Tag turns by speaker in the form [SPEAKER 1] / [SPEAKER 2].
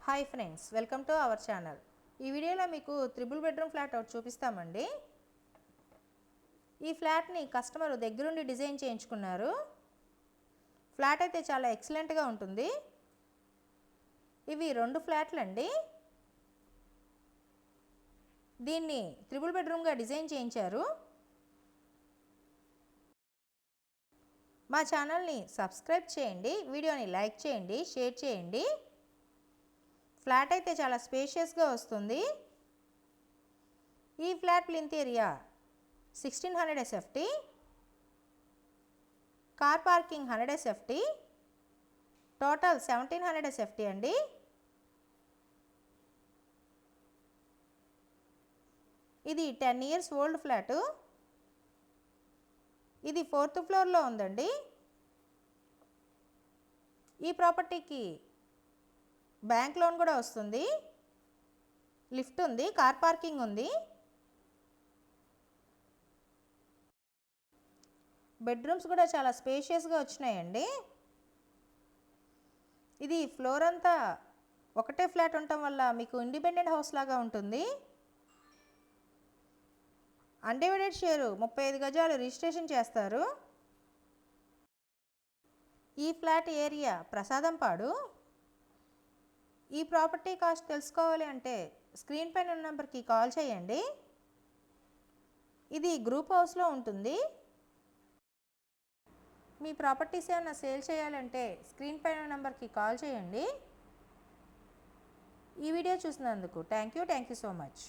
[SPEAKER 1] Hi friends, welcome to our channel. ఈ వీడియోలో మీకు త్రిబుల్ బెడ్రూమ్ ఫ్లాట్ ఒకటి చూపిస్తామండి. ఈ ఫ్లాట్ని కస్టమర్ దగ్గరుండి డిజైన్ చేయించుకున్నారు. ఫ్లాట్ అయితే చాలా ఎక్సలెంట్గా ఉంటుంది. ఇవి 2 ఫ్లాట్లు అండి. దీన్ని త్రిబుల్ బెడ్రూమ్గా డిజైన్ చేయించారు. మా ఛానల్ని సబ్స్క్రైబ్ చేయండి, వీడియోని లైక్ చేయండి, షేర్ చేయండి. ఫ్లాట్ అయితే చాలా స్పేషియస్గా వస్తుంది. ఈ flat plinth area 1600 SFT, car parking 100 SFT, total 1700 SFT అండి. ఇది 10 years ఓల్డ్ ఫ్లాటు. ఇది 4th ఫ్లోర్లో ఉందండి. ఈ ప్రాపర్టీకి బ్యాంక్ లోన్ కూడా వస్తుంది. లిఫ్ట్ ఉంది, కార్ పార్కింగ్ ఉంది. బెడ్రూమ్స్ కూడా చాలా స్పేషియస్గా వచ్చినాయండి. ఇది ఫ్లోర్ అంతా ఒకటే ఫ్లాట్ ఉండటం వల్ల మీకు ఇండిపెండెంట్ హౌస్ లాగా ఉంటుంది. అన్డివైడెడ్ షేరు 35 గజాలు రిజిస్ట్రేషన్ చేస్తారు. ఈ ఫ్లాట్ ఏరియా ప్రసాదంపాడు. ఈ ప్రాపర్టీ కాస్ట్ తెలుసుకోవాలి అంటే స్క్రీన్ పైన ఉన్న నెంబర్కి కాల్ చేయండి. ఇది గ్రూప్ హౌస్లో ఉంటుంది. మీ ప్రాపర్టీస్ ఏమైనా సేల్ చేయాలంటే స్క్రీన్ పైన ఉన్న నెంబర్కి కాల్ చేయండి. ఈ వీడియో చూసినందుకు థ్యాంక్ యూ సో మచ్.